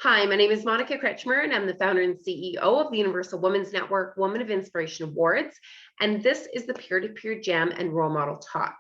Hi, my name is Monica Kretschmer, and I'm the founder and CEO of the Universal Women's Network Woman of Inspiration Awards. And this is the Peer-to-Peer Jam and Role Model Talk.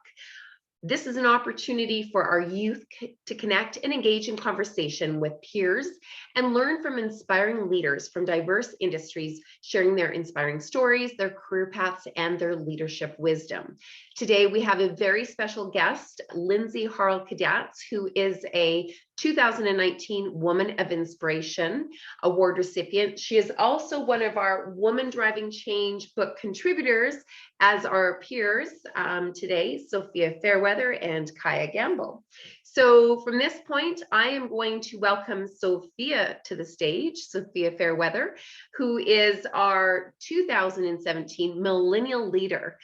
This is an opportunity for our youth to connect and engage in conversation with peers and learn from inspiring leaders from diverse industries, sharing their inspiring stories, their career paths, and their leadership wisdom. Today, we have a very special guest, Lindsay Harle Kadatz, who is a 2019 Woman of Inspiration Award recipient. She is also one of our Woman Driving Change book contributors, as our peers today, Sophia Fairweather and Kaya Gamble. So from this point, I am going to welcome Sophia to the stage, Sophia Fairweather, who is our 2017 Millennial Leader.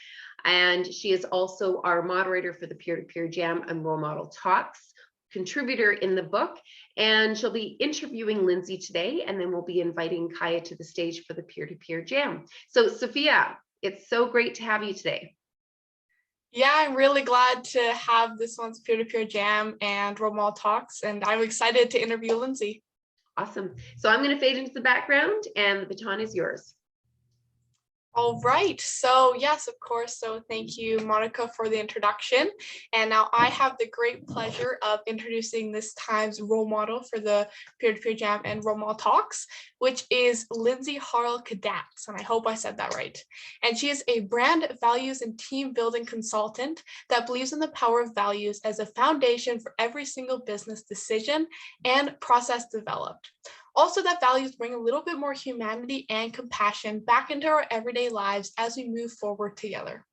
And she is also our moderator for the Peer-to-Peer Jam and Role Model Talks, contributor in the book, and she'll be interviewing Lindsay today, and then we'll be inviting Kaya to the stage for the Peer-to-Peer Jam. So Sophia, it's so great to have you today. Yeah, I'm really glad to have this month's Peer-to-Peer Jam and Role Model Talks, and I'm excited to interview Lindsay. Awesome. So I'm going to fade into the background, and the baton is yours. All right, so yes, of course. So thank you, Monica, for the introduction. And now I have the great pleasure of introducing this time's role model for the Peer-to-Peer Jam and Role Model Talks, which is Lindsay Harle Kadatz. And I hope I said that right. And she is a brand values and team building consultant that believes in the power of values as a foundation for every single business decision and process developed. Also, that values bring a little bit more humanity and compassion back into our everyday lives as we move forward together.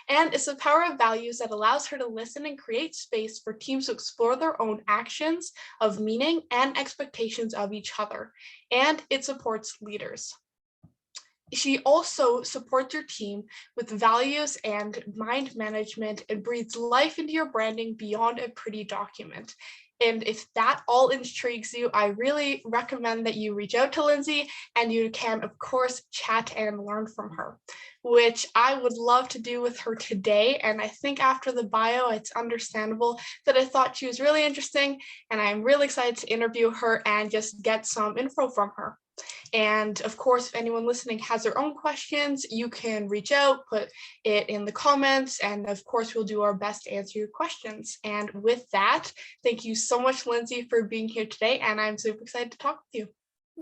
And it's the power of values that allows her to listen and create space for teams to explore their own actions of meaning and expectations of each other. And it supports leaders. She also supports your team with values and mind management and breathes life into your branding beyond a pretty document. And if that all intrigues you, I really recommend that you reach out to Lindsay, and you can, of course, chat and learn from her, which I would love to do with her today. And I think after the bio, it's understandable that I thought she was really interesting, and I'm really excited to interview her and just get some info from her. And of course, if anyone listening has their own questions, you can reach out, put it in the comments, and of course, we'll do our best to answer your questions. And with that, thank you so much, Lindsay, for being here today, and I'm super excited to talk with you.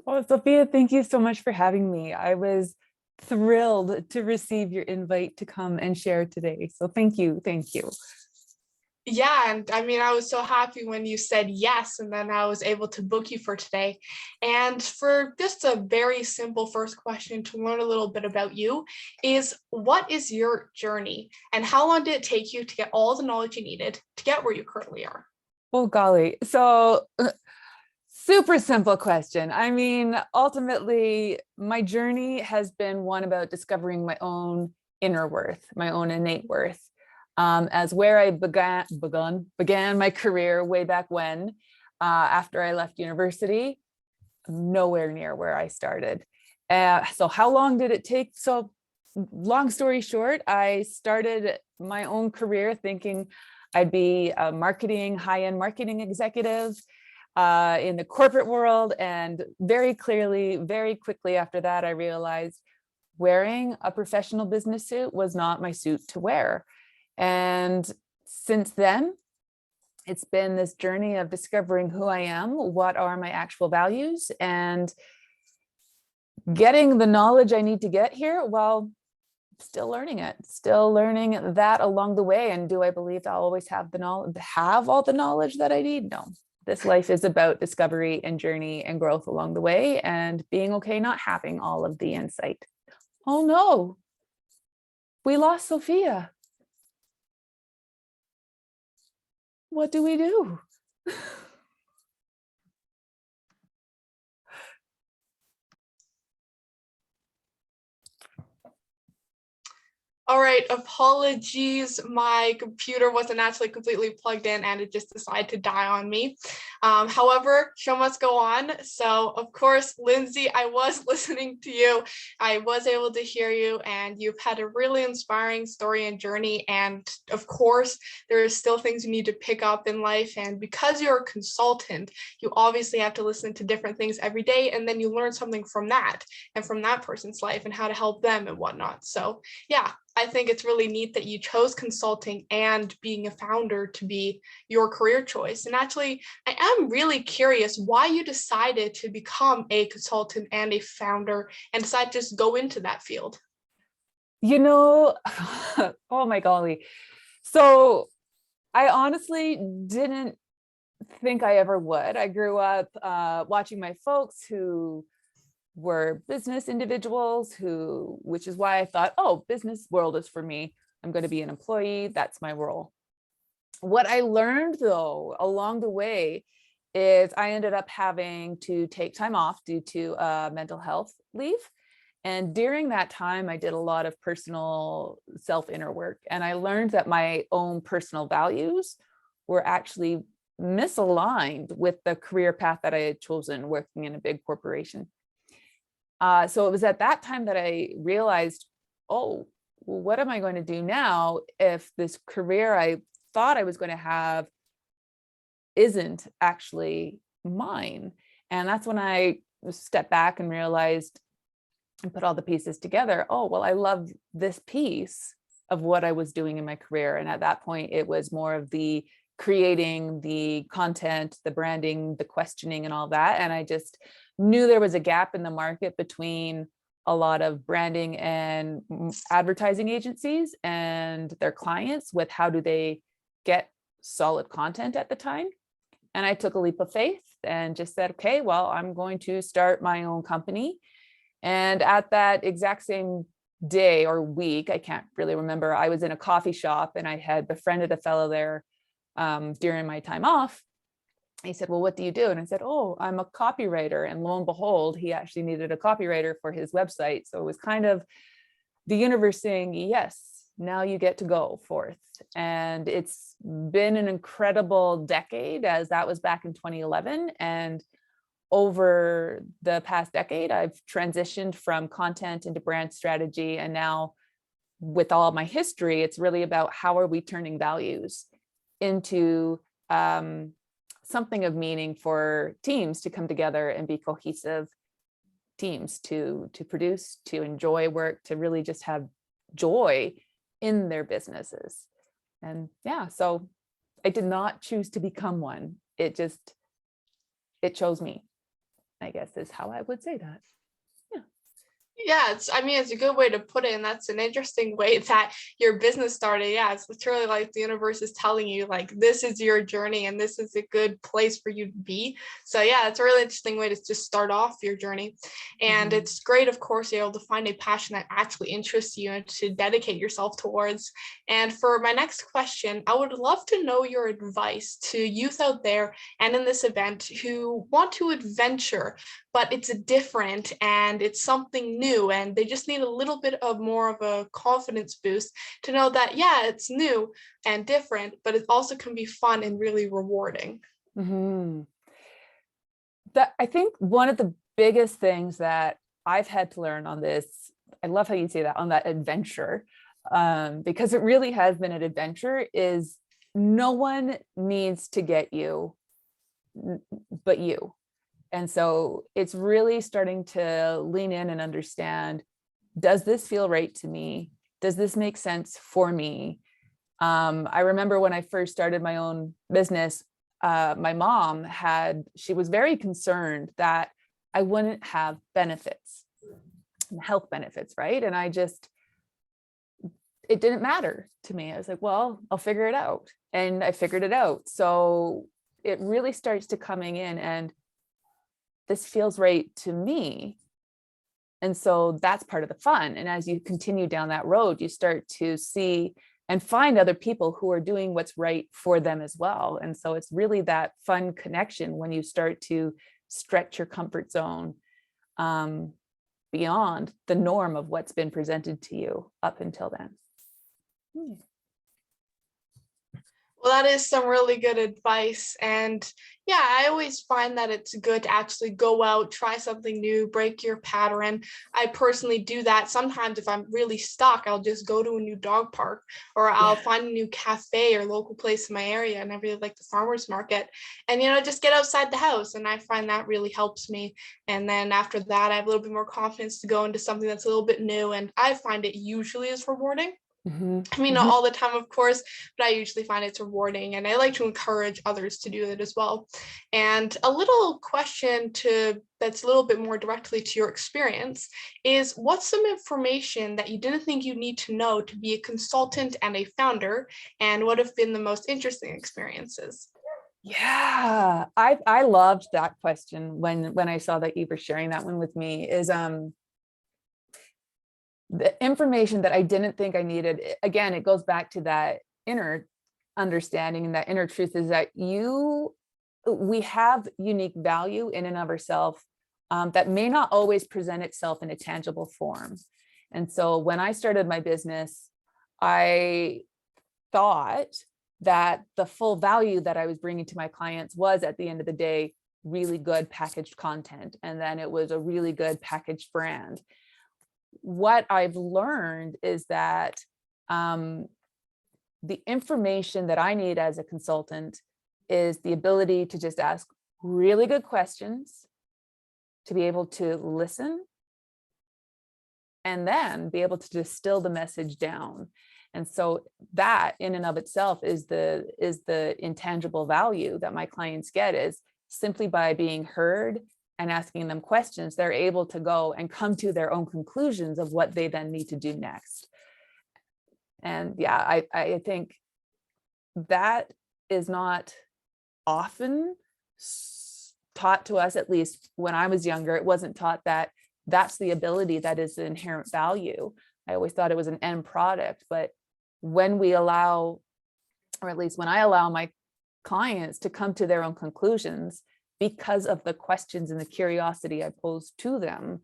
Well, Sophia, thank you so much for having me. I was thrilled to receive your invite to come and share today. So thank you. Thank you. Yeah, and I mean, I was so happy when you said yes, and then I was able to book you for today. And for just a very simple first question to learn a little bit about you is, what is your journey, and how long did it take you to get all the knowledge you needed to get where you currently are? Oh, golly. So super simple question. I mean, ultimately, my journey has been one about discovering my own inner worth, my own innate worth. As where I began my career way back when, after I left university, nowhere near where I started. So how long did it take? So long story short, I started my own career thinking I'd be a high-end marketing executive in the corporate world. And very quickly after that, I realized wearing a professional business suit was not my suit to wear. And since then, it's been this journey of discovering who I am, what are my actual values, and getting the knowledge I need to get here while still learning that along the way. And do I believe I'll always have all the knowledge that I need? No. This life is about discovery and journey and growth along the way, and being okay not having all of the insight. Oh no, we lost Sophia. What do we do? All right, apologies. My computer wasn't actually completely plugged in and it just decided to die on me. However, show must go on. So, of course, Lindsay, I was listening to you. I was able to hear you, and you've had a really inspiring story and journey. And of course, there are still things you need to pick up in life. And because you're a consultant, you obviously have to listen to different things every day. And then you learn something from that and from that person's life and how to help them and whatnot. So, yeah, I think it's really neat that you chose consulting and being a founder to be your career choice. And actually, I am really curious why you decided to become a consultant and a founder and decide to just go into that field. You know, oh my golly. So I honestly didn't think I ever would. I grew up watching my folks who were business individuals which is why I thought, oh, business world is for me. I'm going to be an employee. That's my role. What I learned though, along the way is I ended up having to take time off due to mental health leave. And during that time, I did a lot of personal self-inner work. And I learned that my own personal values were actually misaligned with the career path that I had chosen working in a big corporation. So it was at that time that I realized, oh, well, what am I going to do now if this career I thought I was going to have isn't actually mine? And that's when I stepped back and realized and put all the pieces together. Oh, well, I love this piece of what I was doing in my career. And at that point, it was more of the creating the content, the branding, the questioning and all that. And I just knew there was a gap in the market between a lot of branding and advertising agencies and their clients with how do they get solid content at the time. And I took a leap of faith and just said, okay, well, I'm going to start my own company. And at that exact same day or week, I can't really remember, I was in a coffee shop and I had befriended a fellow there during my time off. He said, well, what do you do? And I said, oh, I'm a copywriter. And lo and behold, he actually needed a copywriter for his website. So it was kind of the universe saying, yes, now you get to go forth. And it's been an incredible decade, as that was back in 2011. And over the past decade, I've transitioned from content into brand strategy. And now with all of my history, it's really about how are we turning values into something of meaning for teams to come together and be cohesive teams to produce, to enjoy work, to really just have joy in their businesses. And yeah, so I did not choose to become one. It chose me, I guess is how I would say that. Yeah, it's a good way to put it, and that's an interesting way that your business started. Yeah, it's literally like the universe is telling you, like, this is your journey and this is a good place for you to be. So yeah, it's a really interesting way to just start off your journey. And it's great, of course, you're able to find a passion that actually interests you and to dedicate yourself towards. And for my next question, I would love to know your advice to youth out there and in this event who want to adventure, but it's different and it's something new and they just need a little bit of more of a confidence boost to know that, yeah, it's new and different, but it also can be fun and really rewarding. That I think one of the biggest things that I've had to learn on this, I love how you say that, on that adventure, because it really has been an adventure, is no one needs to get you but you. And so it's really starting to lean in and understand, does this feel right to me? Does this make sense for me? I remember when I first started my own business, my mom she was very concerned that I wouldn't have benefits, health benefits, right? And it didn't matter to me. I was like, well, I'll figure it out. And I figured it out. So it really starts to coming in and this feels right to me. And so that's part of the fun. And as you continue down that road, you start to see and find other people who are doing what's right for them as well. And so it's really that fun connection when you start to stretch your comfort zone beyond the norm of what's been presented to you up until then. Well, that is some really good advice. And yeah, I always find that it's good to actually go out, try something new, break your pattern. I personally do that. Sometimes if I'm really stuck, I'll just go to a new dog park, or I'll find a new cafe or local place in my area. And I really like the farmers market, and, just get outside the house. And I find that really helps me. And then after that, I have a little bit more confidence to go into something that's a little bit new. And I find it usually is rewarding. I mean, not all the time, of course, but I usually find it's rewarding, and I like to encourage others to do it as well. And a little question that's a little bit more directly to your experience is, what's some information that you didn't think you need to know to be a consultant and a founder, and what have been the most interesting experiences? Yeah, I loved that question when I saw that you were sharing that one with me. Is the information that I didn't think I needed. Again, it goes back to that inner understanding, and that inner truth is that we have unique value in and of ourselves, that may not always present itself in a tangible form. And so when I started my business, I thought that the full value that I was bringing to my clients was, at the end of the day, really good packaged content. And then it was a really good packaged brand. What I've learned is that the information that I need as a consultant is the ability to just ask really good questions, to be able to listen, and then be able to distill the message down. And so that in and of itself is the intangible value that my clients get, is simply by being heard and asking them questions, they're able to go and come to their own conclusions of what they then need to do next. And yeah, I think that is not often taught to us. At least when I was younger, it wasn't taught that that's the ability that is the inherent value. I always thought it was an end product. But when we allow, or at least when I allow my clients to come to their own conclusions, because of the questions and the curiosity I pose to them,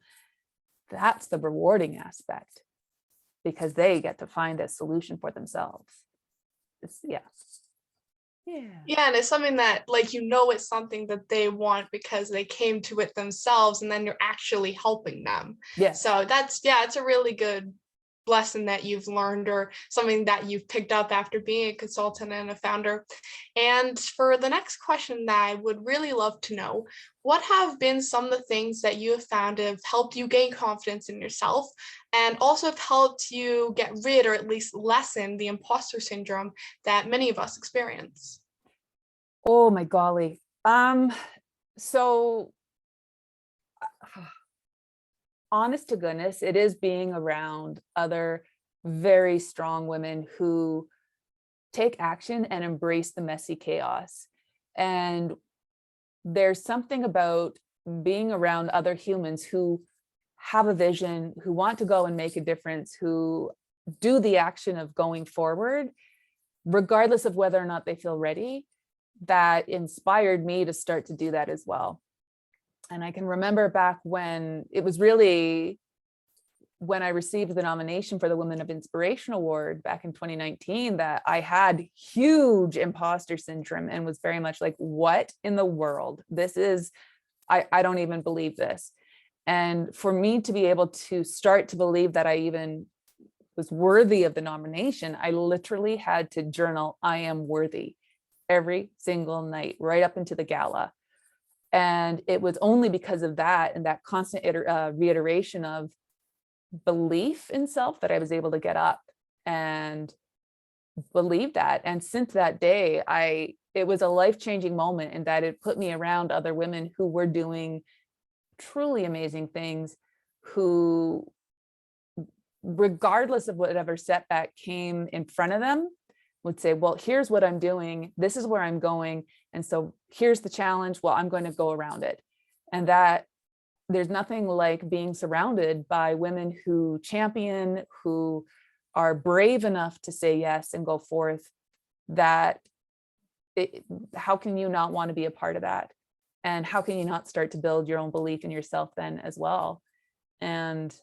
that's the rewarding aspect, because they get to find a solution for themselves. Yeah. Yeah, and it's something that, like, it's something that they want because they came to it themselves, and then you're actually helping them. Yeah. So it's a really good lesson that you've learned, or something that you've picked up after being a consultant and a founder. And for the next question that I would really love to know, what have been some of the things that you have found have helped you gain confidence in yourself, and also have helped you get rid, or at least lessen, the imposter syndrome that many of us experience? Oh my golly. So honest to goodness, it is being around other very strong women who take action and embrace the messy chaos. And there's something about being around other humans who have a vision, who want to go and make a difference, who do the action of going forward, regardless of whether or not they feel ready, that inspired me to start to do that as well. And I can remember back when it was really when I received the nomination for the Women of Inspiration Award back in 2019, that I had huge imposter syndrome and was very much like, what in the world? This is, I don't even believe this. And for me to be able to start to believe that I even was worthy of the nomination, I literally had to journal, I am worthy, every single night, right up into the gala. And it was only because of that and that constant reiteration of belief in self that I was able to get up and believe that. And since that day, it was a life-changing moment in that it put me around other women who were doing truly amazing things, who, regardless of whatever setback came in front of them, would say, well, here's what I'm doing. This is where I'm going. And so here's the challenge. Well, I'm going to go around it. And that there's nothing like being surrounded by women who champion, who are brave enough to say yes and go forth. How can you not want to be a part of that? And how can you not start to build your own belief in yourself then as well? And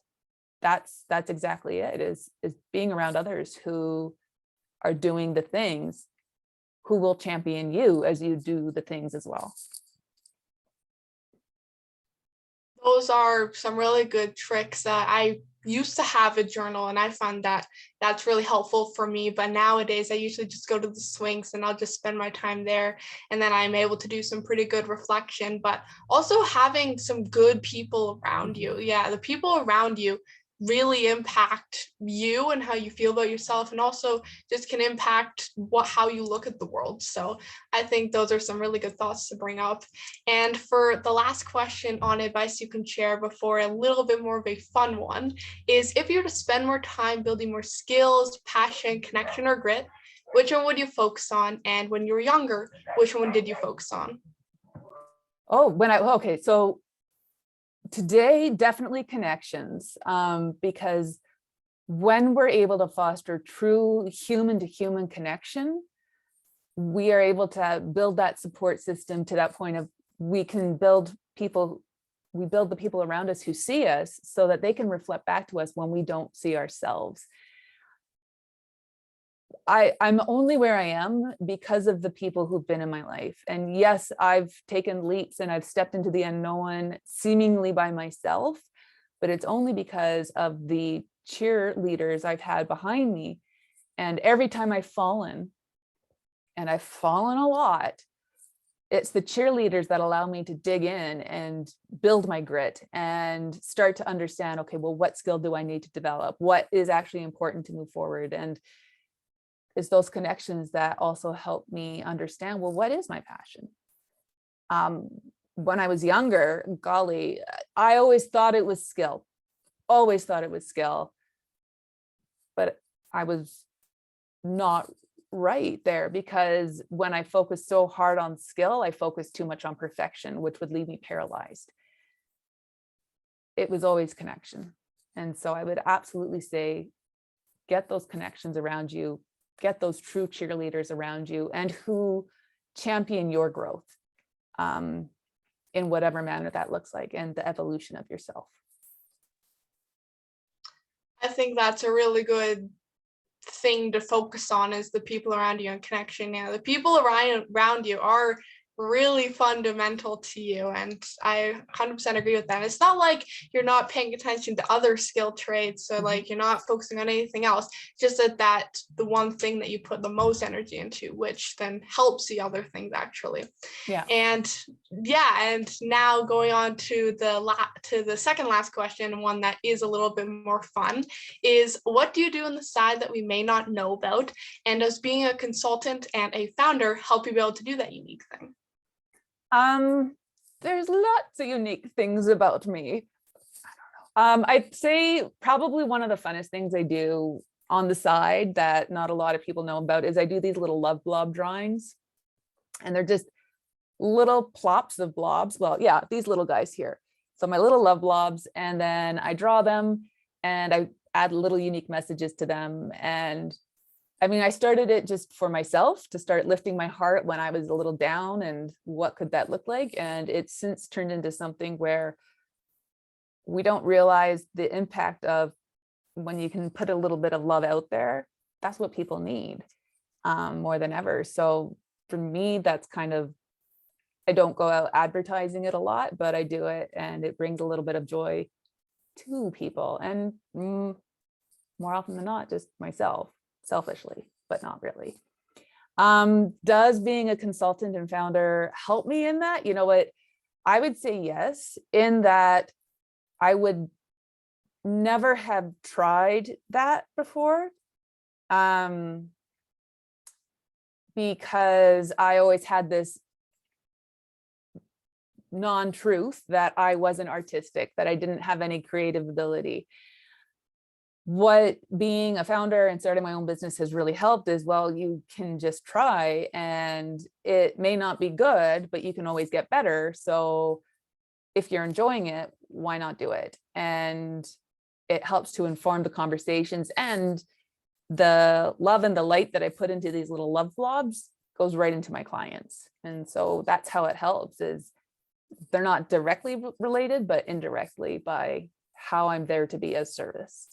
that's exactly it, is being around others who are doing the things, who will champion you as you do the things as well. Those are some really good tricks that I used to have a journal, and I found that that's really helpful for me. But nowadays I usually just go to the swings and I'll just spend my time there, and then I'm able to do some pretty good reflection. But also having some good people around you. Yeah, the people around you really impact you and how you feel about yourself, and also just can impact how you look at the world. So I think those are some really good thoughts to bring up. And for the last question on advice you can share before a little bit more of a fun one is, if you were to spend more time building more skills, passion, connection, or grit, which one would you focus on? And when you were younger, which one did you focus on? Oh, okay, so today, definitely connections, because when we're able to foster true human to human connection, we are able to build that support system to that point of we build the people around us who see us so that they can reflect back to us when we don't see ourselves. I'm only where I am because of the people who've been in my life. And yes, I've taken leaps and I've stepped into the unknown seemingly by myself, but it's only because of the cheerleaders I've had behind me. And every time I've fallen, and I've fallen a lot, it's the cheerleaders that allow me to dig in and build my grit and start to understand, okay, well, what skill do I need to develop? What is actually important to move forward? And it's those connections that also help me understand, well, what is my passion? When I was younger, golly, I always thought it was skill, but I was not right there, because when I focused so hard on skill, I focused too much on perfection, which would leave me paralyzed. It was always connection. And so I would absolutely say, get those connections around you, get those true cheerleaders around you, and who champion your growth in whatever manner that looks like, and the evolution of yourself. I think that's a really good thing to focus on, is the people around you and connection. Yeah, the people around you are really fundamental to you, and I 100% agree with that. It's not like you're not paying attention to other skill traits, so like you're not focusing on anything else, just that the one thing that you put the most energy into, which then helps the other things actually. And now going on to the second last question, one that is a little bit more fun, is what do you do on the side that we may not know about, and does being a consultant and a founder help you be able to do that unique thing? There's lots of unique things about me. I don't know. I'd say probably one of the funnest things I do on the side that not a lot of people know about is I do these little love blob drawings, and they're just little plops of blobs. Well, yeah, these little guys here. So my little love blobs, and then I draw them and I add little unique messages to them. And I mean, I started it just for myself to start lifting my heart when I was a little down, and what could that look like? And it's since turned into something where we don't realize the impact of when you can put a little bit of love out there. That's what people need more than ever. So for me, that's kind of, I don't go out advertising it a lot, but I do it, and it brings a little bit of joy to people. And more often than not, just myself. Selfishly, but not really. Does being a consultant and founder help me in that? You know what? I would say yes, in that I would never have tried that before, because I always had this non-truth that I wasn't artistic, that I didn't have any creative ability. What being a founder and starting my own business has really helped is, well, you can just try, and it may not be good, but you can always get better. So if you're enjoying it, why not do it? And it helps to inform the conversations, and the love and the light that I put into these little love blobs goes right into my clients. And so that's how it helps, is they're not directly related, but indirectly by how I'm there to be as service.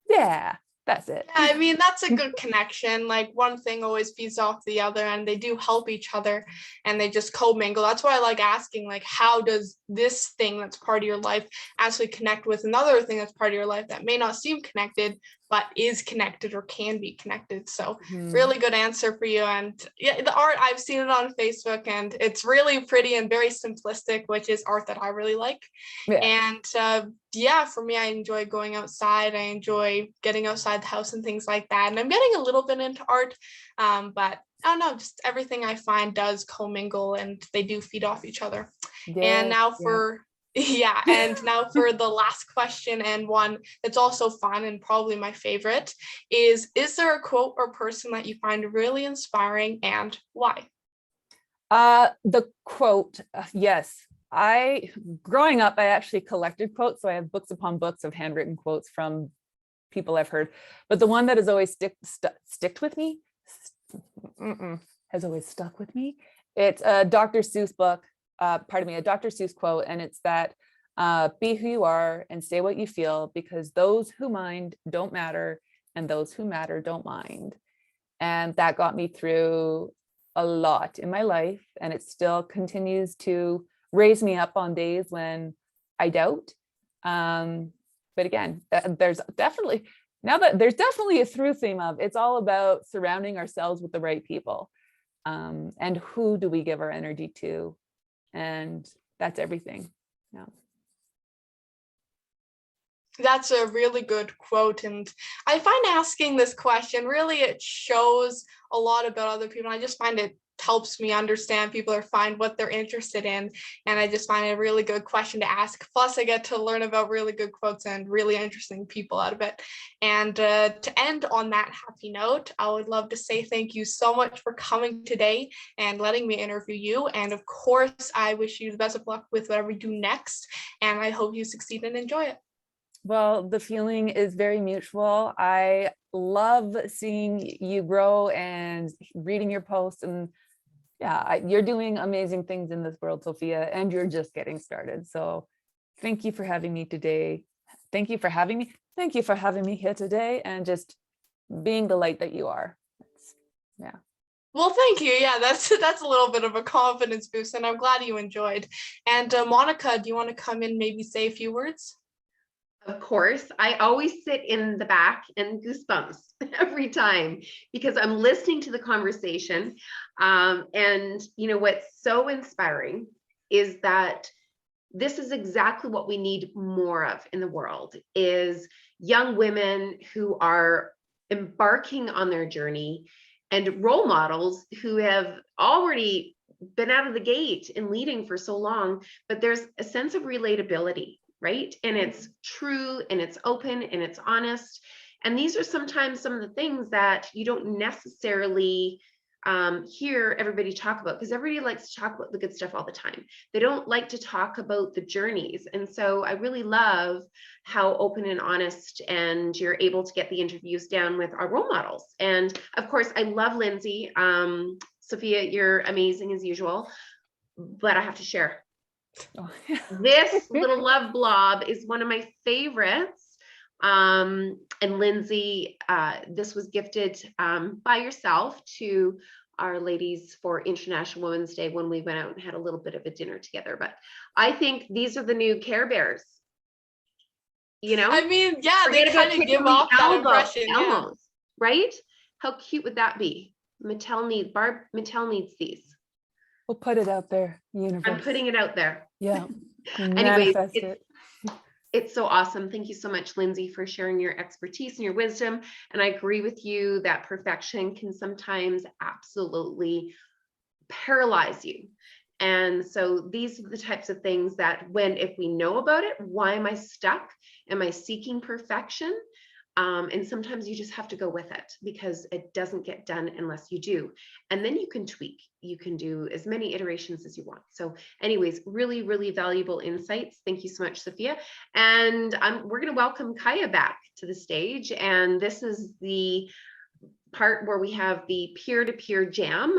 Yeah. That's it. Yeah, I mean, that's a good connection. Like one thing always feeds off the other, and they do help each other and they just co-mingle. That's why I like asking, like, how does this thing that's part of your life actually connect with another thing that's part of your life that may not seem connected, but is connected or can be connected. So really good answer for you. And yeah, the art, I've seen it on Facebook and it's really pretty and very simplistic, which is art that I really like. Yeah. And yeah, for me, I enjoy going outside. I enjoy getting outside the house and things like that. And I'm getting a little bit into art, but I don't know, just everything I find does commingle and they do feed off each other. And now for yeah, and now for the last question, and one that's also fun and probably my favorite is there a quote or person that you find really inspiring and why? The quote, yes. Growing up, I actually collected quotes. So I have books upon books of handwritten quotes from people I've heard. But the one that has always stuck with me, has always stuck with me. It's a Dr. Seuss book, a Dr. Seuss quote. And it's that be who you are and say what you feel, because those who mind don't matter and those who matter don't mind. And that got me through a lot in my life. And it still continues to raise me up on days when I doubt. But again, there's definitely a through theme of it's all about surrounding ourselves with the right people. And who do we give our energy to? And that's everything. Yeah. That's a really good quote. And I find asking this question, really, it shows a lot about other people. I just find it helps me understand people or find what they're interested in. And I just find it a really good question to ask. Plus, I get to learn about really good quotes and really interesting people out of it. And to end on that happy note, I would love to say thank you so much for coming today and letting me interview you. And of course, I wish you the best of luck with whatever you do next. And I hope you succeed and enjoy it. Well, the feeling is very mutual. I love seeing you grow and reading your posts, and yeah, you're doing amazing things in this world, Sophia, and you're just getting started. So thank you for having me today. Thank you for having me. Thank you for having me here today and just being the light that you are. Yeah. Well, thank you. Yeah, that's a little bit of a confidence boost, and I'm glad you enjoyed. And Monica, do you want to come in, maybe say a few words? Of course, I always sit in the back and goosebumps every time because I'm listening to the conversation. And you know, what's so inspiring is that this is exactly what we need more of in the world, is young women who are embarking on their journey and role models who have already been out of the gate and leading for so long, but there's a sense of relatability, right? And it's true and it's open and it's honest. And these are sometimes some of the things that you don't necessarily hear everybody talk about, because everybody likes to talk about the good stuff all the time. They don't like to talk about the journeys. And so I really love how open and honest and you're able to get the interviews down with our role models. And of course, I love Lindsay. Sophia, you're amazing as usual, but I have to share. This little love blob is one of my favorites. And Lindsay, this was gifted by yourself to our ladies for International Women's Day when we went out and had a little bit of a dinner together. But I think these are the new Care Bears. You know, I mean, yeah, they kind of give off that impression, yeah. Right? How cute would that be? Mattel needs these. We'll put it out there, universe. I'm putting it out there. Yeah. Anyways, it's so awesome. Thank you so much, Lindsay, for sharing your expertise and your wisdom. And I agree with you that perfection can sometimes absolutely paralyze you. And so these are the types of things that if we know about it, why am I stuck? Am I seeking perfection? And sometimes you just have to go with it because it doesn't get done unless you do. And then you can tweak. You can do as many iterations as you want. So anyways, really, really valuable insights. Thank you so much, Sophia. And we're going to welcome Kaya back to the stage. And this is the part where we have the peer-to-peer jam.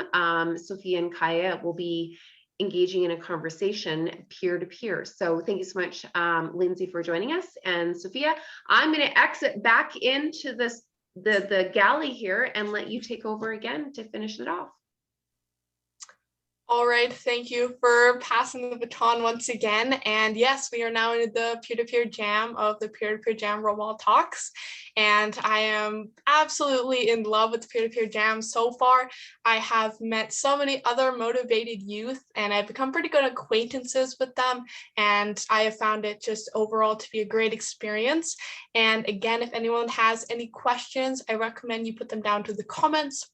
Sophia and Kaya will be engaging in a conversation peer-to-peer. So thank you so much, Lindsay, for joining us. And Sophia, I'm going to exit back into this the galley here and let you take over again to finish it off. All right, thank you for passing the baton once again. And yes, we are now in the peer-to-peer jam of the peer-to-peer jam role model talks. And I am absolutely in love with the peer-to-peer jam so far. I have met so many other motivated youth and I've become pretty good acquaintances with them. And I have found it just overall to be a great experience. And again, if anyone has any questions, I recommend you put them down to the comments.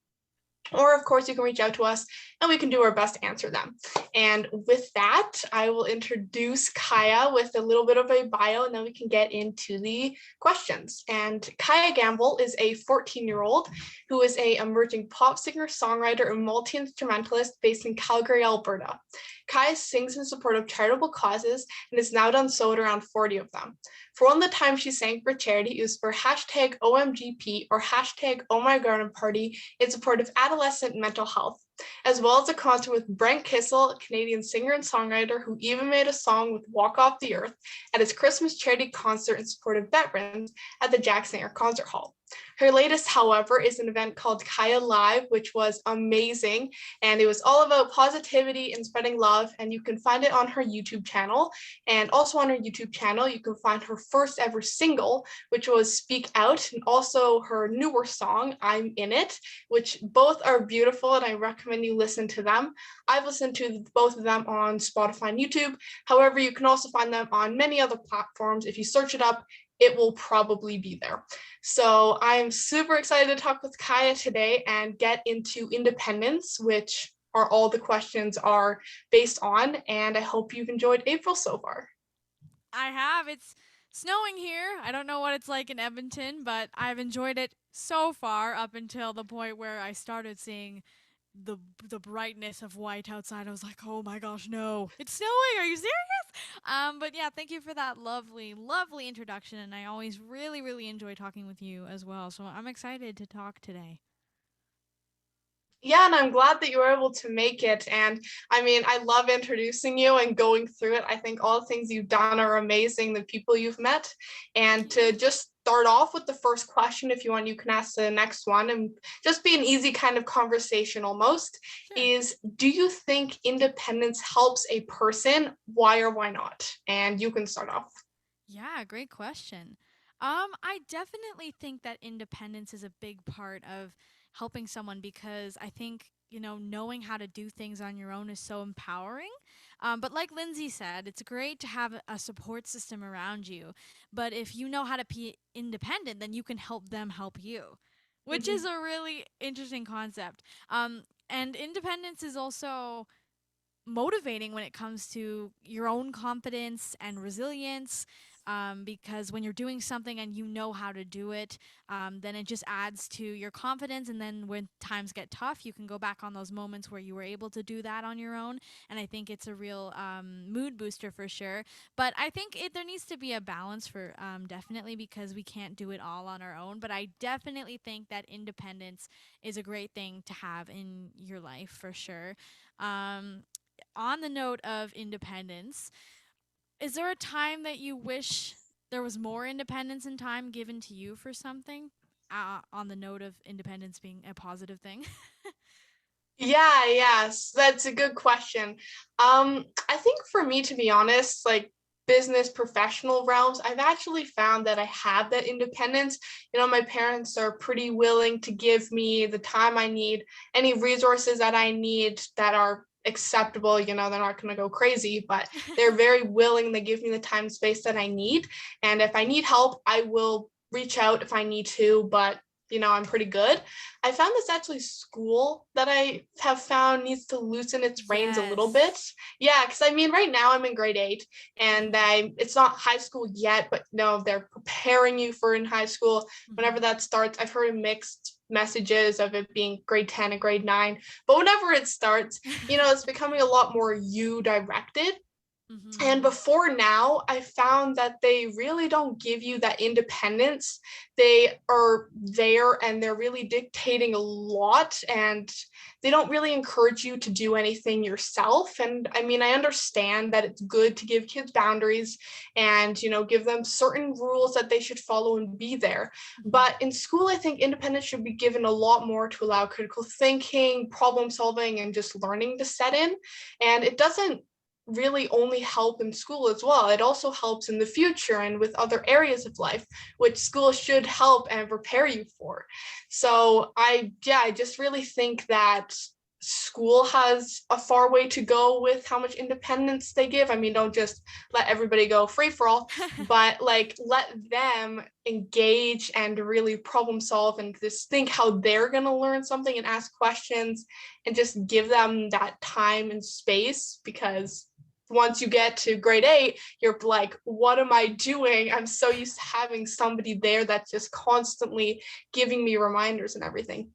Or of course, you can reach out to us and we can do our best to answer them. And with that, I will introduce Kaya with a little bit of a bio and then we can get into the questions. And Kaya Gamble is a 14-year-old who is an emerging pop singer, songwriter, and multi-instrumentalist based in Calgary, Alberta. Kaya sings in support of charitable causes and has now done so at around 40 of them. For one of the times she sang for charity, it was for hashtag OMGP or hashtag Oh My Garden Party in support of adolescent mental health, as well as a concert with Brent Kissel, a Canadian singer and songwriter who even made a song with Walk Off the Earth at his Christmas charity concert in support of veterans at the Jack Singer Concert Hall. Her latest, however, is an event called Kaya Live, which was amazing. And it was all about positivity and spreading love. And you can find it on her YouTube channel. And also on her YouTube channel, you can find her first ever single, which was Speak Out, and also her newer song, I'm In It, which both are beautiful. And I recommend you listen to them. I've listened to both of them on Spotify and YouTube. However, you can also find them on many other platforms. If you search it up, it will probably be there. So I'm super excited to talk with Kaya today and get into independence, which are all the questions are based on. And I hope you've enjoyed April so far. I have. It's snowing here. I don't know what it's like in Edmonton, but I've enjoyed it so far up until the point where I started seeing the brightness of white outside. I was like, oh my gosh, no, it's snowing. Are you serious? But yeah, thank you for that lovely, lovely introduction. And I always really, really enjoy talking with you as well. So I'm excited to talk today. Yeah, and I'm glad that you were able to make it. And I mean, I love introducing you and going through it. I think all the things you've done are amazing, the people you've met. And to just start off with the first question, if you want, you can ask the next one and just be an easy kind of conversation almost, is do you think independence helps a person? Why or why not? And you can start off. Yeah, great question. I definitely think that independence is a big part of helping someone because I think, knowing how to do things on your own is so empowering. But like Lindsay said, it's great to have a support system around you. But if you know how to be independent, then you can help them help you, which is a really interesting concept. And independence is also motivating when it comes to your own confidence and resilience. Because when you're doing something and you know how to do it, then it just adds to your confidence. And then when times get tough, you can go back on those moments where you were able to do that on your own. And I think it's a real mood booster for sure. But I think there needs to be a balance for definitely because we can't do it all on our own. But I definitely think that independence is a great thing to have in your life for sure. On the note of independence, is there a time that you wish there was more independence and time given to you for something? On the note of independence being a positive thing. Yeah, yes, that's a good question. I think for me, to be honest, like business professional realms, I've actually found that I have that independence. My parents are pretty willing to give me the time I need, any resources that I need that are acceptable. They're not going to go crazy, but they're very willing. They give me the time and space that I need. And if I need help, I will reach out if I need to, but I'm pretty good. I found this actually school that I have found needs to loosen its reins a little bit. Yeah, because right now I'm in grade 8 and it's not high school yet, but no, they're preparing you for in high school. Whenever that starts, I've heard mixed messages of it being grade 10 and grade 9, but whenever it starts, it's becoming a lot more you directed. And before now, I found that they really don't give you that independence. They are there and they're really dictating a lot, and they don't really encourage you to do anything yourself. And I mean, I understand that it's good to give kids boundaries and, give them certain rules that they should follow and be there. But in school, I think independence should be given a lot more to allow critical thinking, problem solving, and just learning to set in. And it doesn't really only help in school as well. It also helps in the future and with other areas of life, which school should help and prepare you for. So I just really think that school has a far way to go with how much independence they give. I mean, don't just let everybody go free for all, but like let them engage and really problem solve and just think how they're going to learn something and ask questions, and just give them that time and space, because once you get to grade 8, you're like, what am I doing? I'm so used to having somebody there that's just constantly giving me reminders and everything,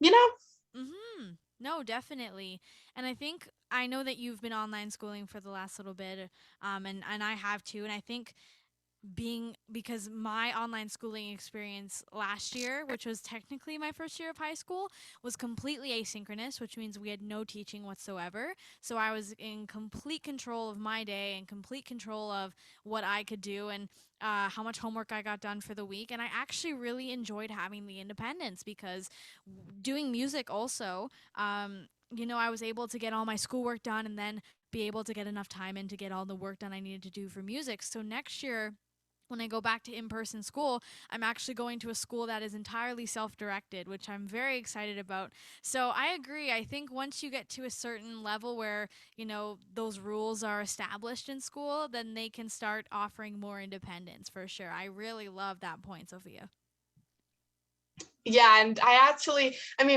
No, definitely. And I know that you've been online schooling for the last little bit, and I have too. And I think because my online schooling experience last year, which was technically my first year of high school, was completely asynchronous, which means we had no teaching whatsoever. So I was in complete control of my day and complete control of what I could do and how much homework I got done for the week. And I actually really enjoyed having the independence, because doing music also, I was able to get all my schoolwork done and then be able to get enough time in to get all the work done I needed to do for music. So next year, when I go back to in-person school, I'm actually going to a school that is entirely self-directed, which I'm very excited about. So I agree. I think once you get to a certain level where, those rules are established in school, then they can start offering more independence for sure. I really love that point, Sophia. Yeah, and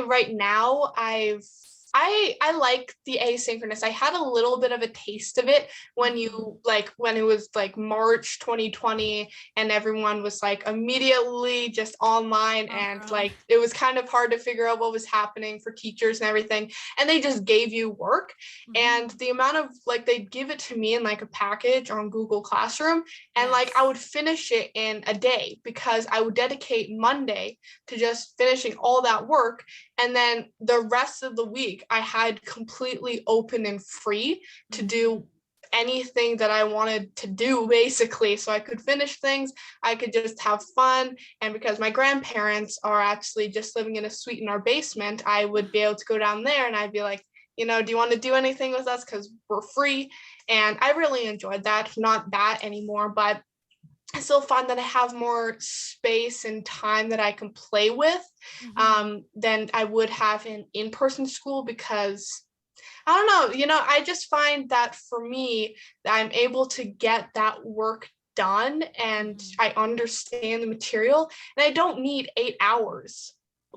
right now I like the asynchronous. I had a little bit of a taste of it when it was like March 2020 and everyone was like immediately just online, and like it was kind of hard to figure out what was happening for teachers and everything, and they just gave you work. And the amount of they'd give it to me in like a package on Google Classroom, and like I would finish it in a day, because I would dedicate Monday to just finishing all that work, and then the rest of the week I had completely open and free to do anything that I wanted to do, basically. So I could finish things, I could just have fun. And because my grandparents are actually just living in a suite in our basement, I would be able to go down there and I'd be like, do you want to do anything with us? Because we're free. And I really enjoyed that. Not that anymore, but I still find that I have more space and time that I can play with than I would have in in-person school, because I don't know, I just find that for me, that I'm able to get that work done and I understand the material, and I don't need 8 hours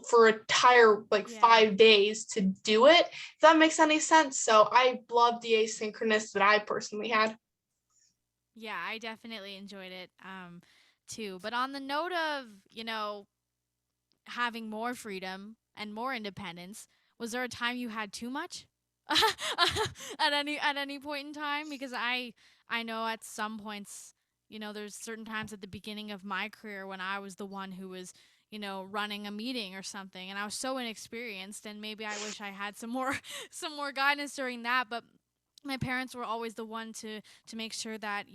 for an entire 5 days to do it, if that makes any sense. So I love the asynchronous that I personally had. Yeah, I definitely enjoyed it too. But on the note of, having more freedom and more independence, was there a time you had too much? at any point in time? Because I know at some points, there's certain times at the beginning of my career when I was the one who was, running a meeting or something, and I was so inexperienced, and maybe I wish I had some more some more guidance during that. But my parents were always the one to make sure that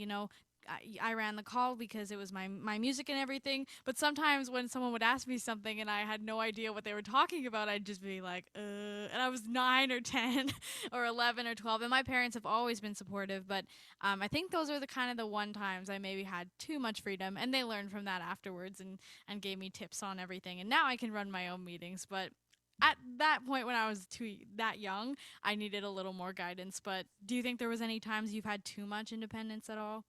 I ran the call, because it was my music and everything. But sometimes when someone would ask me something and I had no idea what they were talking about, I'd just be like, and I was 9 or 10 or 11 or 12. And my parents have always been supportive, but I think those are the kind of the one times I maybe had too much freedom, and they learned from that afterwards and gave me tips on everything. And now I can run my own meetings, but at that point when I was that young, I needed a little more guidance. But do you think there was any times you've had too much independence at all?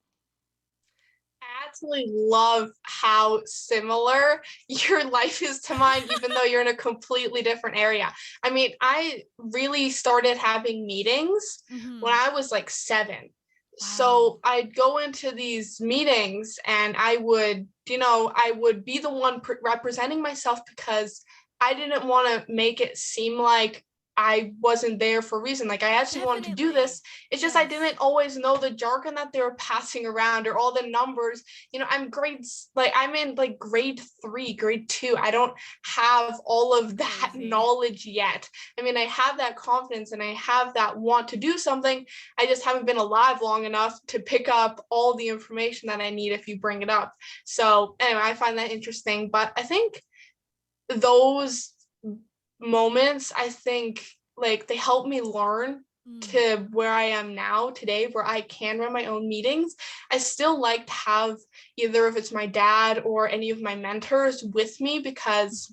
I absolutely love how similar your life is to mine, even though you're in a completely different area. I mean, I really started having meetings when I was like 7. Wow. So I'd go into these meetings and I would be the one representing myself, because I didn't want to make it seem like I wasn't there for a reason. Like I actually wanted to do this. It's just I Yes. didn't always know the jargon that they were passing around or all the numbers. You know, I'm in like grade 3, grade 2. I don't have all of that Crazy. knowledge yet. I mean, I have that confidence and I have that want to do something. I just haven't been alive long enough to pick up all the information that I need if you bring it up. So anyway, I find that interesting. But I think those moments, I think like they help me learn to where I am now today, where I can run my own meetings. I still like to have either if it's my dad or any of my mentors with me because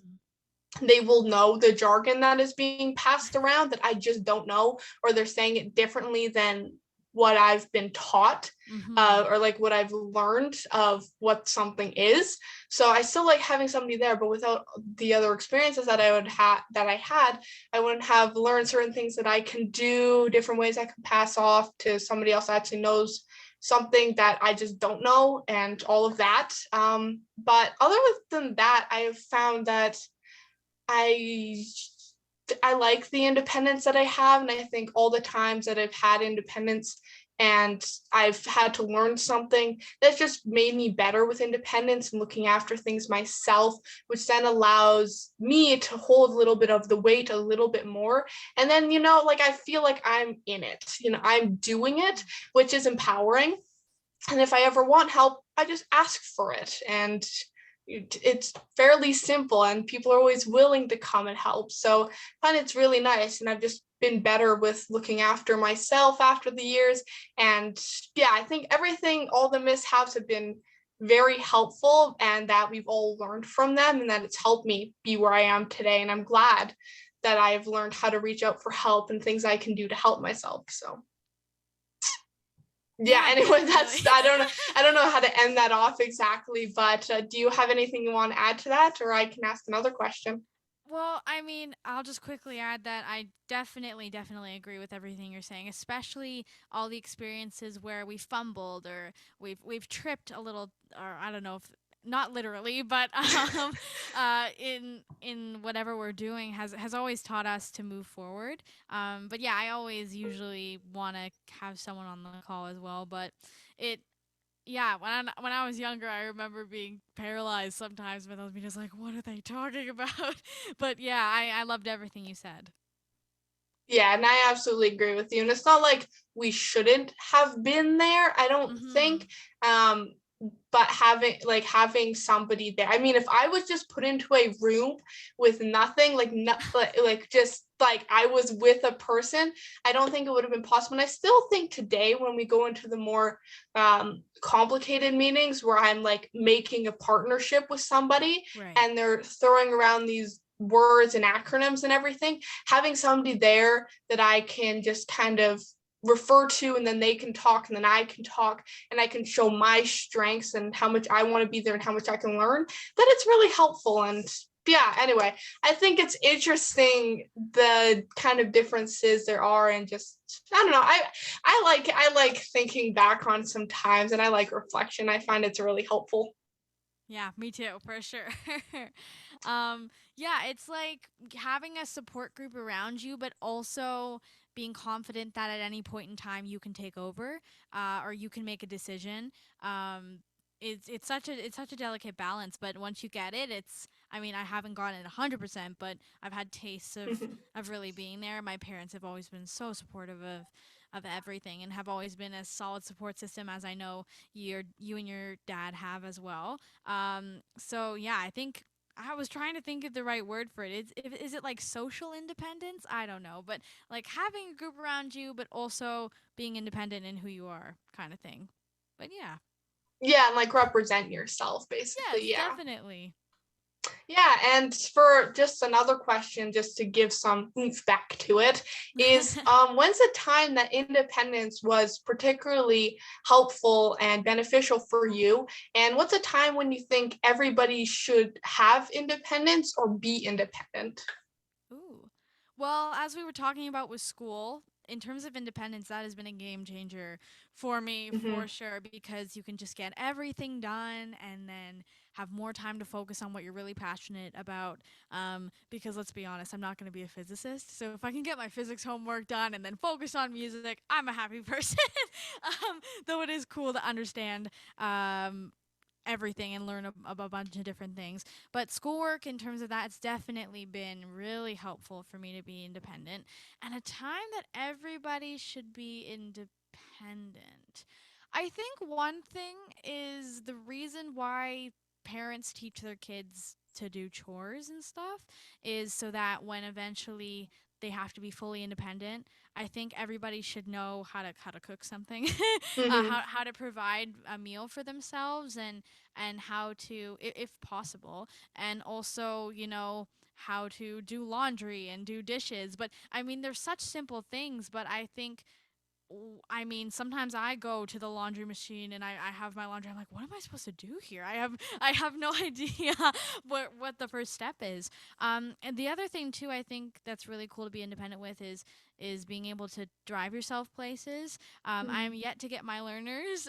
they will know the jargon that is being passed around that I just don't know, or they're saying it differently than what I've been taught, or like what I've learned of what something is. So I still like having somebody there, but without the other experiences that I had, I wouldn't have learned certain things that I can do, different ways I can pass off to somebody else that actually knows something that I just don't know, and all of that. But other than that, I have found that I like the independence that I have, and I think all the times that I've had independence and I've had to learn something that's just made me better with independence and looking after things myself, which then allows me to hold a little bit of the weight a little bit more. And then, you know, like I feel like I'm in it, you know, I'm doing it, which is empowering. And if I ever want help, I just ask for it. And it's fairly simple and people are always willing to come and help. So I find it's really nice. And I've just been better with looking after myself after the years. And yeah, I think all the mishaps have been very helpful and that we've all learned from them and that it's helped me be where I am today. And I'm glad that I've learned how to reach out for help and things I can do to help myself. So yeah, anyway, that's I don't know how to end that off exactly, but do you have anything you want to add to that, or I can ask another question? Well, I mean, I'll just quickly add that I definitely agree with everything you're saying, especially all the experiences where we fumbled or we've tripped a little, or I don't know if not literally, but in whatever we're doing has always taught us to move forward. But yeah, I always usually want to have someone on the call as well, but it yeah, when I was younger, I remember being paralyzed sometimes by those meetings, like, what are they talking about? But yeah, I loved everything you said. Yeah, and I absolutely agree with you. And it's not like we shouldn't have been there, I don't think. But having somebody there. I mean, if I was just put into a room with nothing, like just like I was with a person, I don't think it would have been possible. And I still think today when we go into the more complicated meetings where I'm like making a partnership with somebody Right. and they're throwing around these words and acronyms and everything, having somebody there that I can just kind of refer to and then they can talk and then I can talk and I can show my strengths and how much I want to be there and how much I can learn, that it's really helpful. And yeah, anyway, I think it's interesting the kind of differences there are, and just I don't know, I like thinking back on some times, and I like reflection. I find it's really helpful. Yeah, me too, for sure. Yeah, it's like having a support group around you, but also being confident that at any point in time you can take over, or you can make a decision. It's such a delicate balance, but once you get it, it's. I mean, I haven't gotten it 100%, but I've had tastes of really being there. My parents have always been so supportive of everything and have always been a solid support system, as I know you and your dad have as well. So yeah, I think I was trying to think of the right word for it. Is it like social independence? I don't know, but like having a group around you, but also being independent in who you are, kind of thing. But yeah, Yeah, and like represent yourself yes, basically. Yeah. definitely. Yeah, and for just another question, just to give some oomph back to it, is when's the time that independence was particularly helpful and beneficial for you? And what's a time when you think everybody should have independence or be independent? Ooh. Well, as we were talking about with school, in terms of independence, that has been a game changer for me for sure, because you can just get everything done and then have more time to focus on what you're really passionate about. Because let's be honest, I'm not going to be a physicist. So if I can get my physics homework done and then focus on music, I'm a happy person. Though it is cool to understand everything and learn a bunch of different things. But schoolwork, in terms of that, it's definitely been really helpful for me to be independent. And a time that everybody should be independent. I think one thing is the reason why parents teach their kids to do chores and stuff is so that when eventually they have to be fully independent, I think everybody should know how to cook something, how to provide a meal for themselves, and how to, if possible, and also, how to do laundry and do dishes. But I mean, they're such simple things, but sometimes I go to the laundry machine and I have my laundry. I'm like, what am I supposed to do here? I have no idea what the first step is. And the other thing too, I think that's really cool to be independent with is being able to drive yourself places. I am yet to get my learners,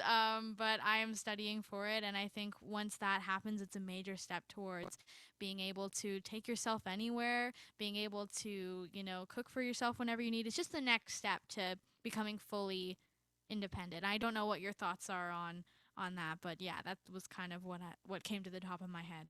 but I am studying for it, and I think once that happens, it's a major step towards being able to take yourself anywhere, being able to cook for yourself whenever you need. It's just the next step to becoming fully independent. I don't know what your thoughts are on that, but yeah, that was kind of what came to the top of my head.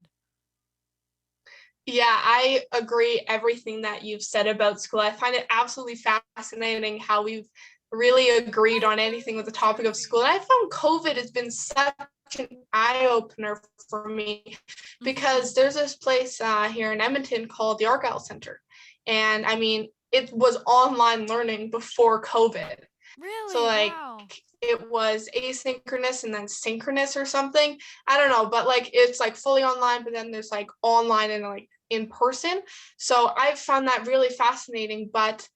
Yeah, I agree everything that you've said about school. I find it absolutely fascinating how we've really agreed on anything with the topic of school. And I found COVID has been such an eye-opener for me, because there's this place here in Edmonton called the Argyle Center. And I mean, it was online learning before COVID. Really? So Wow. it was asynchronous and then synchronous or something. I don't know, but it's fully online, but then there's online and in person. So I found that really fascinating. But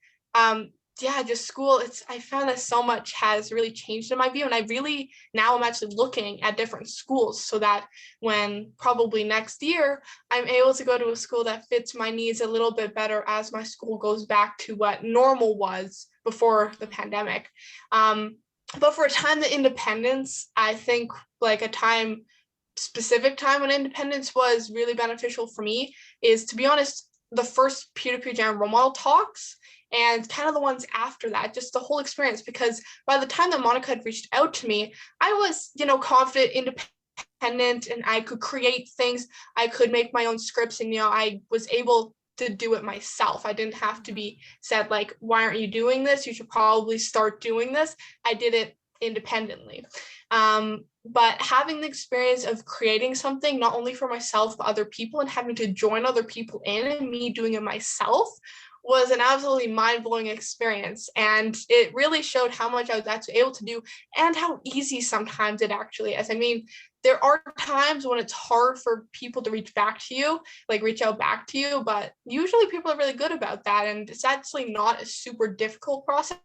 yeah, just school, I found that so much has really changed in my view. And I really now I'm actually looking at different schools so that when probably next year I'm able to go to a school that fits my needs a little bit better as my school goes back to what normal was before the pandemic. But for a time, the independence, I think specific time when independence was really beneficial for me is, to be honest, the first peer-to-peer jam role model talks and kind of the ones after that, just the whole experience. Because by the time that Monica had reached out to me, I was, confident, independent, and I could create things. I could make my own scripts, and, I was able to do it myself. I didn't have to be said, why aren't you doing this? You should probably start doing this. I did it independently. But having the experience of creating something, not only for myself, but other people, and having to join other people in and me doing it myself was an absolutely mind-blowing experience. And it really showed how much I was actually able to do and how easy sometimes it actually is. I mean, there are times when it's hard for people to reach out back to you, but usually people are really good about that. And it's actually not a super difficult process.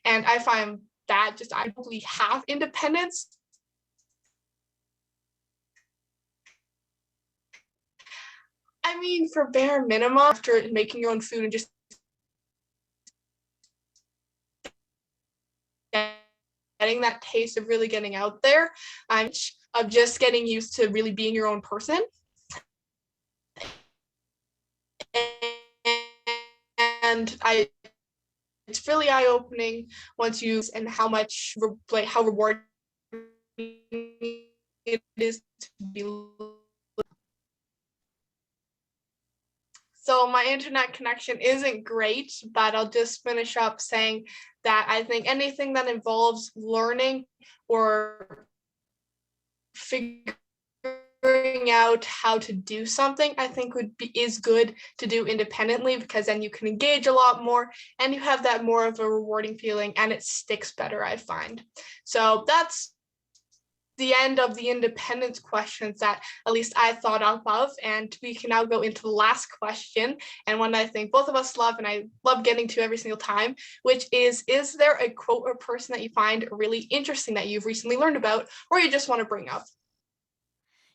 And I find that I probably have independence. I mean, for bare minimum, after making your own food and just getting that taste of really getting out there, of just getting used to really being your own person. And it's really eye-opening once you and how much how rewarding it is to be. So my internet connection isn't great, but I'll just finish up saying that I think anything that involves learning or figuring out how to do something, I think is good to do independently, because then you can engage a lot more and you have that more of a rewarding feeling and it sticks better, I find. So that's the end of the independence questions that at least I thought of. And we can now go into the last question, and one I think both of us love and I love getting to every single time, which is there a quote or person that you find really interesting that you've recently learned about or you just want to bring up?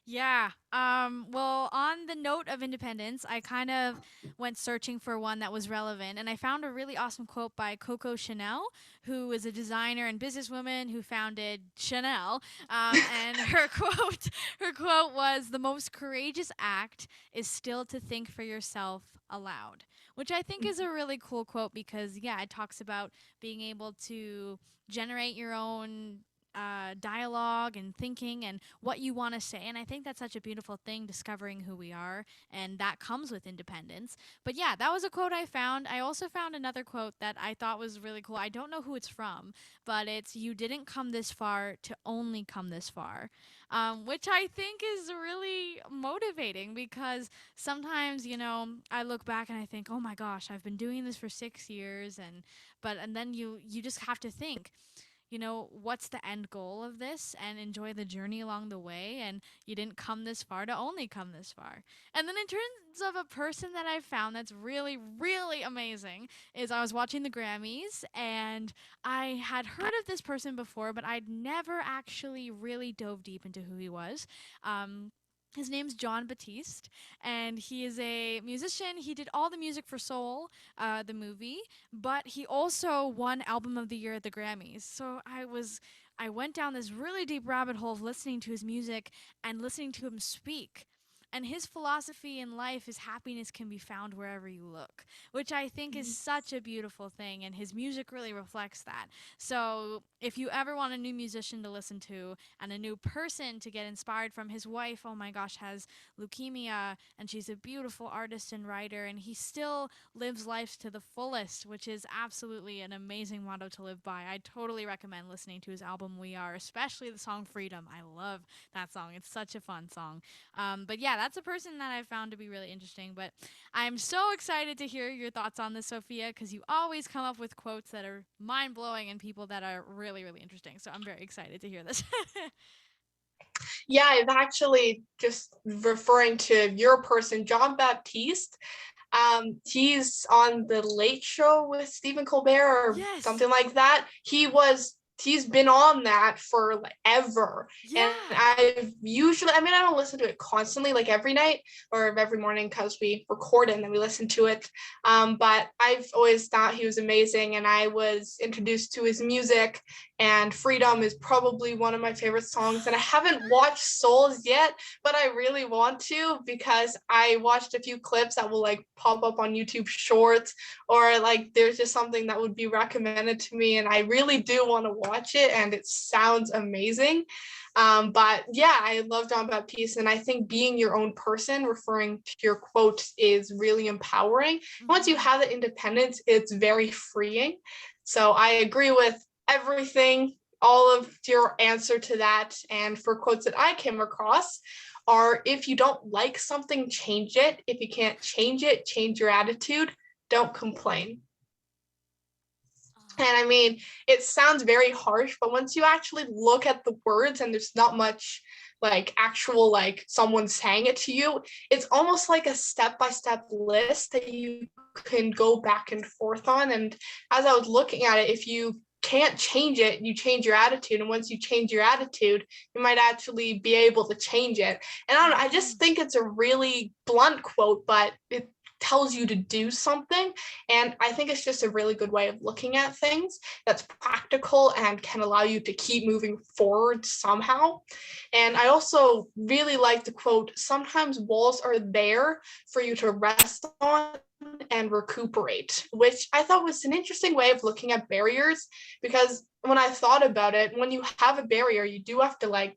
Yeah. Well, on the note of independence, I kind of went searching for one that was relevant, and I found a really awesome quote by Coco Chanel, who is a designer and businesswoman who founded Chanel. And her quote was, "The most courageous act is still to think for yourself aloud," which I think is a really cool quote because, yeah, it talks about being able to generate your own dialogue and thinking and what you want to say. And I think that's such a beautiful thing, discovering who we are. And that comes with independence. But yeah, that was a quote I found. I also found another quote that I thought was really cool. I don't know who it's from, but it's, "You didn't come this far to only come this far," which I think is really motivating because sometimes, I look back and I think, oh my gosh, I've been doing this for 6 years. And then you just have to think, what's the end goal of this, and enjoy the journey along the way. And you didn't come this far to only come this far. And then in terms of a person that I found that's really, really amazing, is I was watching the Grammys and I had heard of this person before, but I'd never actually really dove deep into who he was. His name's John Batiste, and he is a musician. He did all the music for Soul, the movie, but he also won Album of the Year at the Grammys. So I went down this really deep rabbit hole of listening to his music and listening to him speak. And his philosophy in life is happiness can be found wherever you look, which I think is such a beautiful thing. And his music really reflects that. So if you ever want a new musician to listen to and a new person to get inspired from, his wife, oh my gosh, has leukemia, and she's a beautiful artist and writer, and he still lives life to the fullest, which is absolutely an amazing motto to live by. I totally recommend listening to his album We Are, especially the song Freedom. I love that song. It's such a fun song. But yeah, that's a person that I found to be really interesting. But I'm so excited to hear your thoughts on this, Sophia, because you always come up with quotes that are mind blowing and people that are really, really interesting. So I'm very excited to hear this. Yeah, I've actually, just referring to your person, John Baptiste. He's on the Late Show with Stephen Colbert or Yes. something like that. He's been on that for like ever. Yeah. And I mean, I don't listen to it constantly, like every night or every morning, because we record it and then we listen to it. But I've always thought he was amazing, and I was introduced to his music, and Freedom is probably one of my favorite songs. And I haven't watched Souls yet, but I really want to, because I watched a few clips that will like pop up on YouTube Shorts, or like there's just something that would be recommended to me, and I really do want to watch it, and it sounds amazing. But yeah, I love John Baptiste, and I think being your own person, referring to your quote, is really empowering. Once you have the independence, it's very freeing. So I agree with everything, all of your answer to that. And for quotes that I came across are, if you don't like something, change it. If you can't change it, change your attitude. Don't complain. And I mean, it sounds very harsh, but once you actually look at the words and there's not much like actual, like someone saying it to you, it's almost like a step-by-step list that you can go back and forth on. And as I was looking at it, if you can't change it, you change your attitude. And once you change your attitude, you might actually be able to change it. And I don't know, I just think it's a really blunt quote, but it tells you to do something. And I think it's just a really good way of looking at things that's practical and can allow you to keep moving forward somehow. And I also really like the quote, sometimes walls are there for you to rest on and recuperate, which I thought was an interesting way of looking at barriers, because when I thought about it, when you have a barrier, you do have to like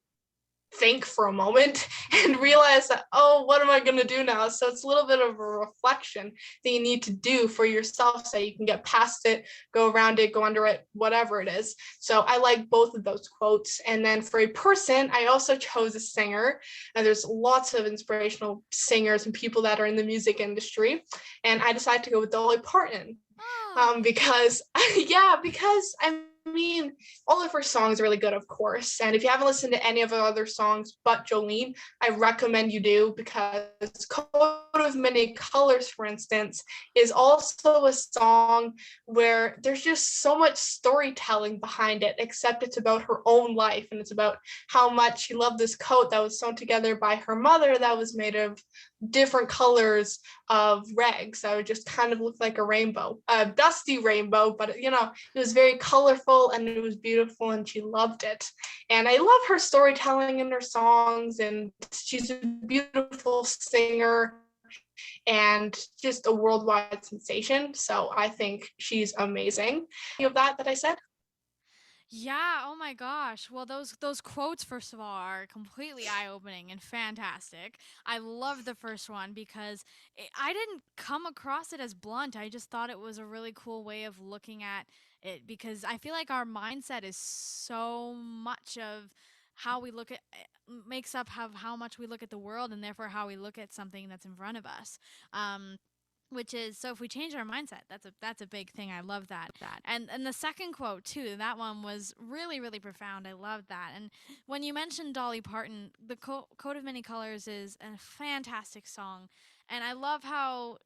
think for a moment and realize that, oh, what am I going to do now? So it's a little bit of a reflection that you need to do for yourself so you can get past it, go around it, go under it, whatever it is. So I like both of those quotes. And then for a person, I also chose a singer, and there's lots of inspirational singers and people that are in the music industry. And I decided to go with Dolly Parton. Because I mean, all of her songs are really good, of course. And if you haven't listened to any of her other songs but Jolene, I recommend you do, because Coat of Many Colors, for instance, is also a song where there's just so much storytelling behind it, except it's about her own life, and it's about how much she loved this coat that was sewn together by her mother that was made of different colors of rags that would just kind of look like a rainbow, a dusty rainbow, but it was very colorful and it was beautiful and she loved it. And I love her storytelling in her songs, and she's a beautiful singer and just a worldwide sensation. So I think she's amazing. Any of that I said? Yeah, oh my gosh. Well, those quotes first of all are completely eye-opening and fantastic. I love the first one because I didn't come across it as blunt. I just thought it was a really cool way of looking at it, because I feel like our mindset is so much of how we look at makes up how much we look at the world, and therefore how we look at something that's in front of us. Which is, so if we change our mindset, that's a big thing. I love that. And the second quote too, that one was really, really profound. I love that. And when you mentioned Dolly Parton, the Coat of Many Colors is a fantastic song, and I love how,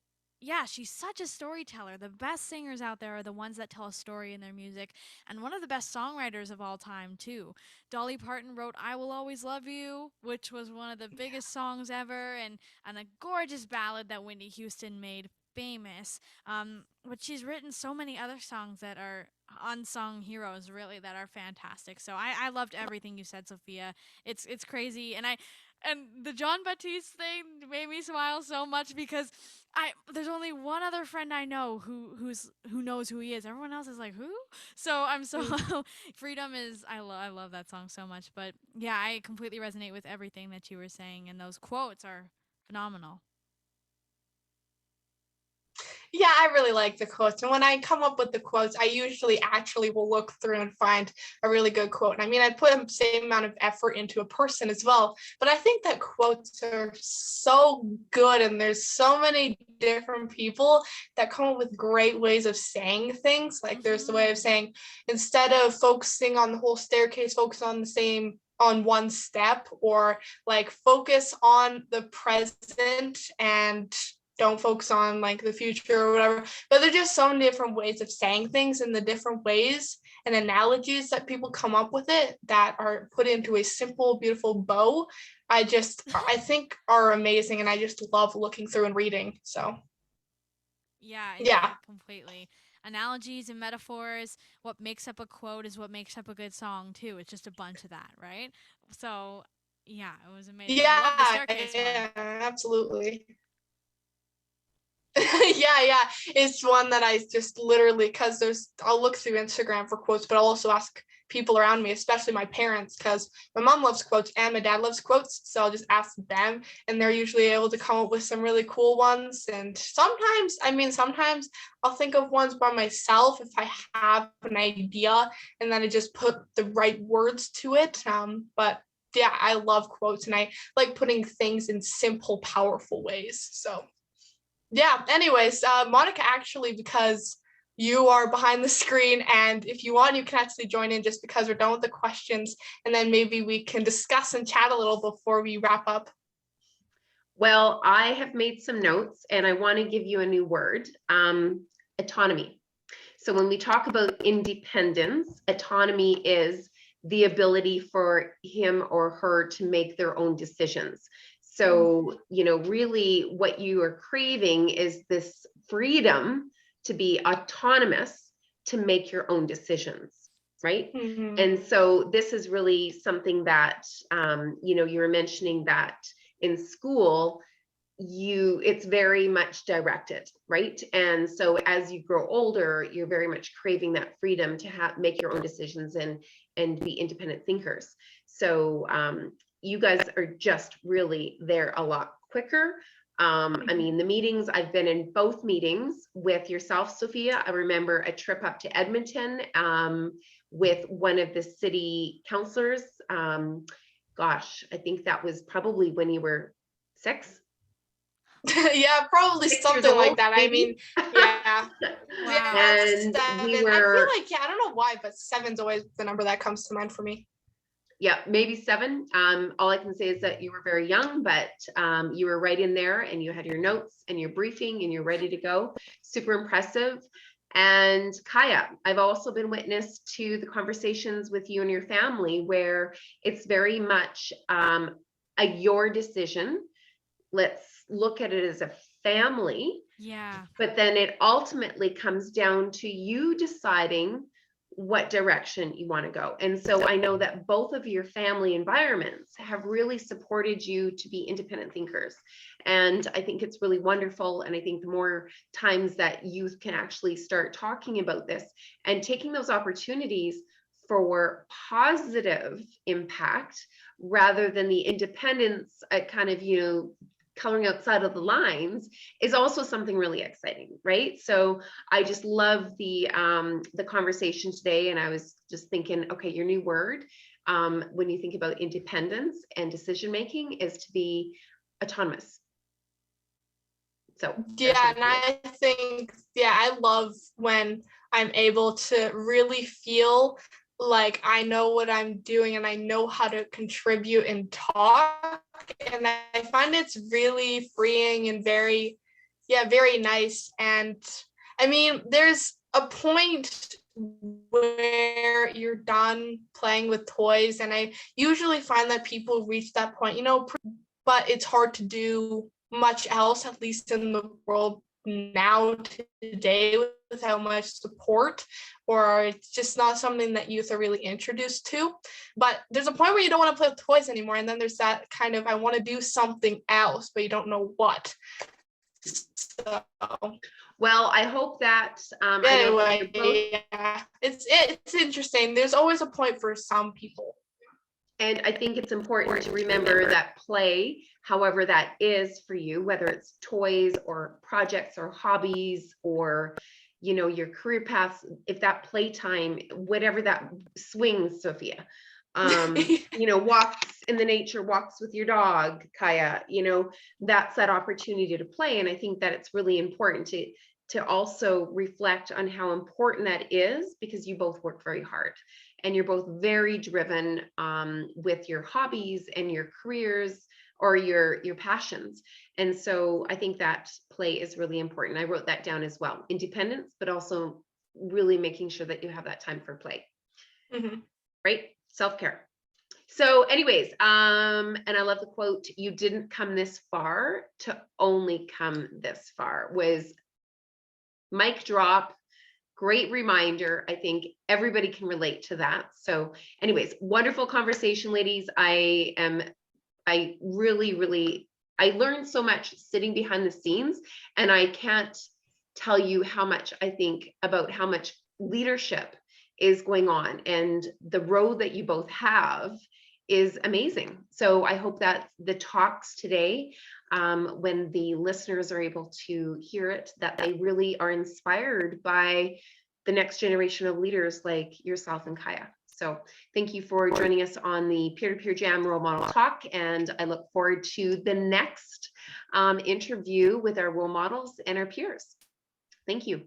yeah, she's such a storyteller. The best singers out there are the ones that tell a story in their music, and one of the best songwriters of all time too. Dolly Parton wrote "I Will Always Love You," which was one of the biggest songs ever, and a gorgeous ballad that Whitney Houston made famous. But she's written so many other songs that are unsung heroes, really, that are fantastic. So I loved everything you said, Sophia. It's crazy, and the John Batiste thing made me smile so much, because there's only one other friend I know who knows who he is. Everyone else is like, who? So I'm so Freedom is, I love that song so much. But yeah, I completely resonate with everything that you were saying, and those quotes are phenomenal. Yeah, I really like the quotes. And when I come up with the quotes, I usually actually will look through and find a really good quote. And I mean, I put the same amount of effort into a person as well. But I think that quotes are so good, and there's so many different people that come up with great ways of saying things. Like there's the way of saying, instead of focusing on the whole staircase, focus on one step, or like focus on the present and don't focus on like the future or whatever. But there's just so many different ways of saying things, and the different ways and analogies that people come up with it that are put into a simple, beautiful bow. I think are amazing, and I just love looking through and reading. So Yeah, completely. Analogies and metaphors, what makes up a quote is what makes up a good song too. It's just a bunch of that, right? So yeah, it was amazing. I love the staircase one. Yeah, absolutely. Yeah, it's one that I just literally, because I'll look through Instagram for quotes, but I'll also ask people around me, especially my parents, because my mom loves quotes and my dad loves quotes. So I'll just ask them, and they're usually able to come up with some really cool ones. And sometimes I'll think of ones by myself if I have an idea, and then I just put the right words to it. But yeah, I love quotes, and I like putting things in simple, powerful ways. So yeah, anyways, Monica, actually, because you are behind the screen, and if you want, you can actually join in just because we're done with the questions, and then maybe we can discuss and chat a little before we wrap up. Well, I have made some notes, and I want to give you a new word, autonomy. So when we talk about independence, autonomy is the ability for him or her to make their own decisions. So, really what you are craving is this freedom to be autonomous, to make your own decisions, right? Mm-hmm. And so this is really something that, you were mentioning that in school, it's very much directed, right? And so as you grow older, you're very much craving that freedom to make your own decisions and be independent thinkers. So you guys are just really there a lot quicker. I mean, the meetings, I've been in both meetings with yourself, Sophia. I remember a trip up to Edmonton with one of the city councilors. Gosh, I think that was probably when you were 6. Yeah, probably 6 years something like old, that. I mean, maybe? yeah. Wow. Yeah, And we 7. I were, feel like, yeah, I don't know why, but 7's always the number that comes to mind for me. yeah, maybe 7. All I can say is that you were very young, but you were right in there and you had your notes and your briefing and you're ready to go. Super impressive. And Kaya, I've also been witness to the conversations with you and your family where it's very much your decision. Let's look at it as a family, Yeah. but then it ultimately comes down to you deciding what direction you want to go. And so I know that both of your family environments have really supported you to be independent thinkers. And I think it's really wonderful. And I think the more times that youth can actually start talking about this and taking those opportunities for positive impact rather than the independence kind of, coloring outside of the lines is also something really exciting, right? So I just love the conversation today, and I was just thinking, okay, your new word when you think about independence and decision making is to be autonomous. So Yeah, and I think, yeah, I love when I'm able to really feel like I know what I'm doing and I know how to contribute and talk. And I find it's really freeing and very nice. And I mean, there's a point where you're done playing with toys. And I usually find that people reach that point, but it's hard to do much else, at least in the world now today, without much support, or it's just not something that youth are really introduced to. But there's a point where you don't want to play with toys anymore, and then there's that kind of, I want to do something else, but you don't know what. So well, I hope that I know that you're both, anyway, yeah, it's interesting. There's always a point for some people. and I think it's important to remember that play, however that is for you, whether it's toys or projects or hobbies or, your career paths, if that playtime, whatever that swings, Sophia, walks in the nature, walks with your dog, Kaya, that's that opportunity to play. And I think that it's really important to also reflect on how important that is, because you both work very hard and you're both very driven with your hobbies and your careers or your passions. And so I think that play is really important. I wrote that down as well. Independence, but also really making sure that you have that time for play. Mm-hmm. Right? Self-care. So anyways, and I love the quote, "You didn't come this far to only come this far," was mic drop. Great reminder. I think everybody can relate to that. So anyways, wonderful conversation, ladies. I really learned so much sitting behind the scenes, and I can't tell you how much I think about how much leadership is going on, and the road that you both have is amazing. So I hope that the talks today, when the listeners are able to hear it, that they really are inspired by the next generation of leaders like yourself and Kaya. So thank you for joining us on the Peer-to-Peer Jam Role Model Talk, and I look forward to the next interview with our role models and our peers. Thank you.